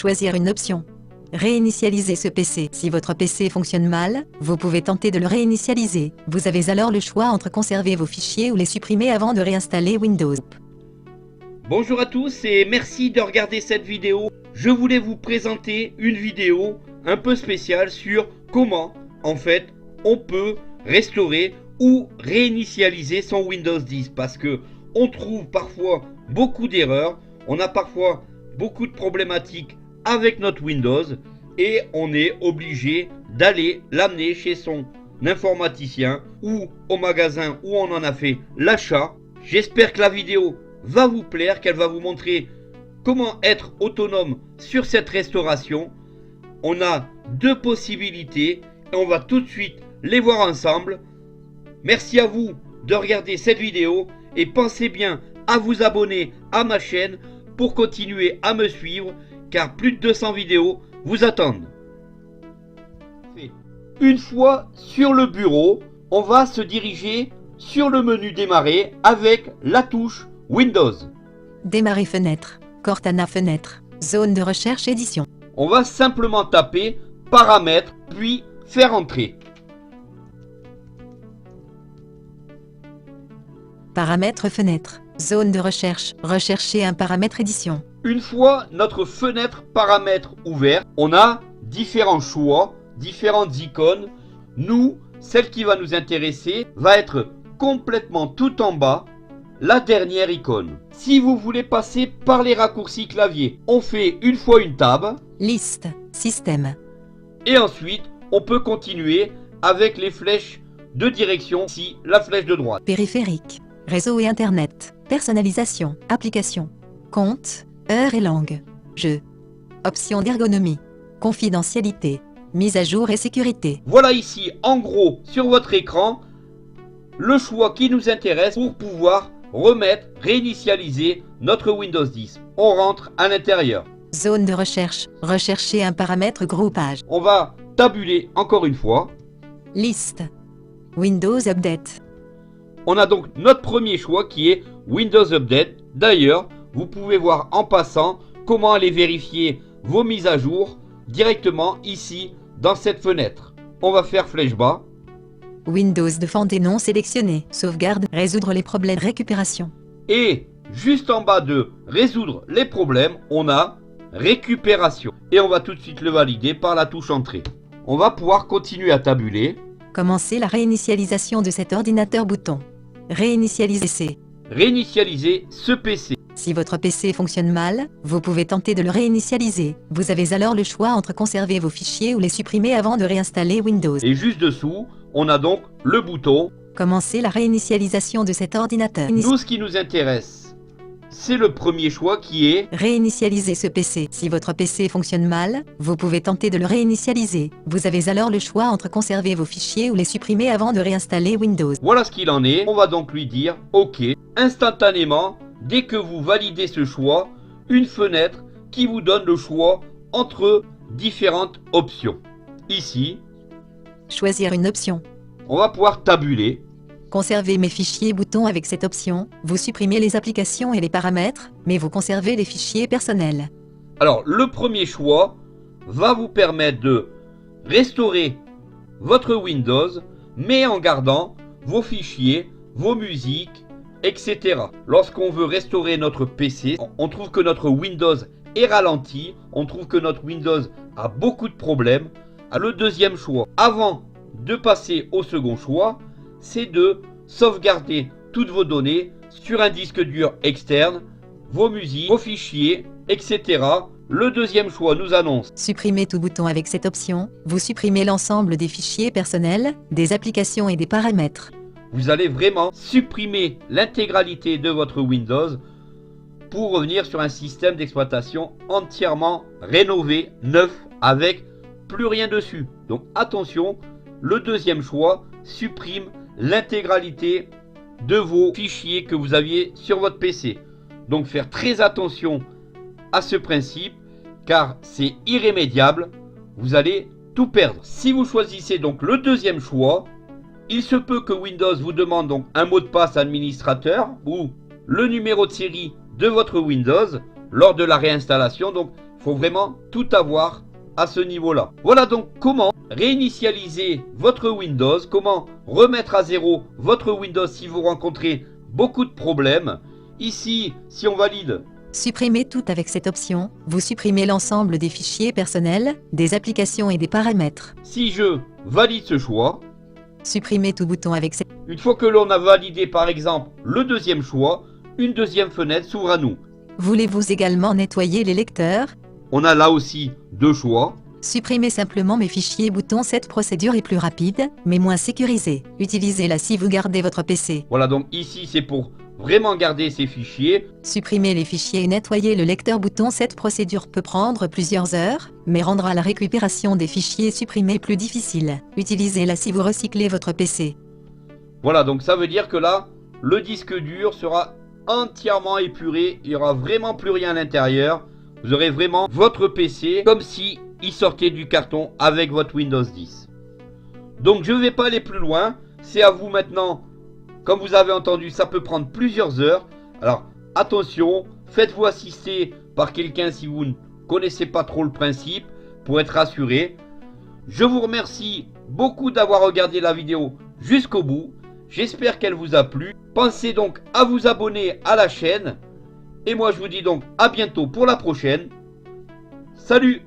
Choisir une option. Réinitialiser ce PC. Si votre PC fonctionne mal, vous pouvez tenter de le réinitialiser. Vous avez alors le choix entre conserver vos fichiers ou les supprimer avant de réinstaller Windows. Bonjour à tous et merci de regarder cette vidéo. Je voulais vous présenter une vidéo un peu spéciale sur comment, en fait, on peut restaurer ou réinitialiser son Windows 10 parce que on trouve parfois beaucoup d'erreurs, on a parfois beaucoup de problématiques avec notre Windows et on est obligé d'aller l'amener chez son informaticien ou au magasin où on en a fait l'achat. J'espère que la vidéo va vous plaire, qu'elle va vous montrer comment être autonome sur cette restauration. On a deux possibilités et on va tout de suite les voir ensemble. Merci à vous de regarder cette vidéo et pensez bien à vous abonner à ma chaîne pour continuer à me suivre car plus de 200 vidéos vous attendent. Une fois sur le bureau, on va se diriger sur le menu démarrer avec la touche Windows. Démarrer fenêtre, Cortana fenêtre, zone de recherche édition. On va simplement taper paramètres puis faire entrer. Paramètres fenêtre, zone de recherche, rechercher un paramètre édition. Une fois notre fenêtre paramètres ouverte, on a différents choix, différentes icônes. Nous, celle qui va nous intéresser va être complètement tout en bas, la dernière icône. Si vous voulez passer par les raccourcis clavier, on fait une fois une tab. Liste, système. Et ensuite, on peut continuer avec les flèches de direction, ici la flèche de droite. Périphérique, réseau et internet, personnalisation, application, compte, heure et langue, jeu, options d'ergonomie, confidentialité, mise à jour et sécurité. Voilà ici, en gros, sur votre écran, le choix qui nous intéresse pour pouvoir remettre, réinitialiser notre Windows 10. On rentre à l'intérieur. Zone de recherche, rechercher un paramètre groupage. On va tabuler encore une fois. Liste, Windows Update. On a donc notre premier choix qui est Windows Update. D'ailleurs, vous pouvez voir en passant comment aller vérifier vos mises à jour directement ici dans cette fenêtre. On va faire flèche bas. Windows Defender non sélectionné. Sauvegarde, résoudre les problèmes, récupération. Et juste en bas de résoudre les problèmes, on a récupération. Et on va tout de suite le valider par la touche entrée. On va pouvoir continuer à tabuler. Commencer la réinitialisation de cet ordinateur bouton. Réinitialiser. Réinitialiser ce PC. Si votre PC fonctionne mal, vous pouvez tenter de le réinitialiser. Vous avez alors le choix entre conserver vos fichiers ou les supprimer avant de réinstaller Windows. Et juste dessous, on a donc le bouton. Commencer la réinitialisation de cet ordinateur. Nous, ce qui nous intéresse, c'est le premier choix qui est réinitialiser ce PC. Si votre PC fonctionne mal, vous pouvez tenter de le réinitialiser. Vous avez alors le choix entre conserver vos fichiers ou les supprimer avant de réinstaller Windows. Voilà ce qu'il en est. On va donc lui dire OK. Instantanément, dès que vous validez ce choix, une fenêtre qui vous donne le choix entre différentes options. Ici, choisir une option. On va pouvoir tabuler. Conserver mes fichiers bouton avec cette option. Vous supprimez les applications et les paramètres, mais vous conservez les fichiers personnels. Alors, le premier choix va vous permettre de restaurer votre Windows, mais en gardant vos fichiers, vos musiques, etc. Lorsqu'on veut restaurer notre PC, on trouve que notre Windows est ralenti, on trouve que notre Windows a beaucoup de problèmes. Le deuxième choix, avant de passer au second choix, c'est de sauvegarder toutes vos données sur un disque dur externe, vos musiques, vos fichiers, etc. Le deuxième choix nous annonce supprimer tout bouton avec cette option. Vous supprimez l'ensemble des fichiers personnels, des applications et des paramètres. Vous allez vraiment supprimer l'intégralité de votre Windows pour revenir sur un système d'exploitation entièrement rénové, neuf, avec plus rien dessus. Donc attention, le deuxième choix supprime l'intégralité de vos fichiers que vous aviez sur votre PC. Donc faire très attention à ce principe car c'est irrémédiable, vous allez tout perdre. Si vous choisissez donc le deuxième choix, il se peut que Windows vous demande donc un mot de passe administrateur ou le numéro de série de votre Windows lors de la réinstallation. Donc faut vraiment tout avoir à ce niveau-là. Voilà donc comment réinitialiser votre Windows, comment remettre à zéro votre Windows si vous rencontrez beaucoup de problèmes. Ici, si on valide, Supprimez tout avec cette option, vous supprimez l'ensemble des fichiers personnels, des applications et des paramètres. si je valide ce choix, Supprimez tout bouton avec cette... une fois que l'on a validé par exemple le deuxième choix, une deuxième fenêtre s'ouvre à nous. Voulez-vous également nettoyer les lecteurs? On a là aussi deux choix. Supprimez simplement mes fichiers bouton. Cette procédure est plus rapide, mais moins sécurisée. Utilisez-la si vous gardez votre PC. Voilà, donc ici c'est pour vraiment garder ces fichiers. Supprimez les fichiers et nettoyer le lecteur bouton. Cette procédure peut prendre plusieurs heures, mais rendra la récupération des fichiers supprimés plus difficile. Utilisez-la si vous recyclez votre PC. Voilà, donc ça veut dire que là, le disque dur sera entièrement épuré. Il n'y aura vraiment plus rien à l'intérieur. Vous aurez vraiment votre PC comme si il sortait du carton avec votre Windows 10. Donc je ne vais pas aller plus loin. C'est à vous maintenant. Comme vous avez entendu, ça peut prendre plusieurs heures. Alors attention, faites-vous assister par quelqu'un si vous ne connaissez pas trop le principe pour être rassuré. Je vous remercie beaucoup d'avoir regardé la vidéo jusqu'au bout. J'espère qu'elle vous a plu. Pensez donc à vous abonner à la chaîne. Et moi je vous dis donc à bientôt pour la prochaine. Salut!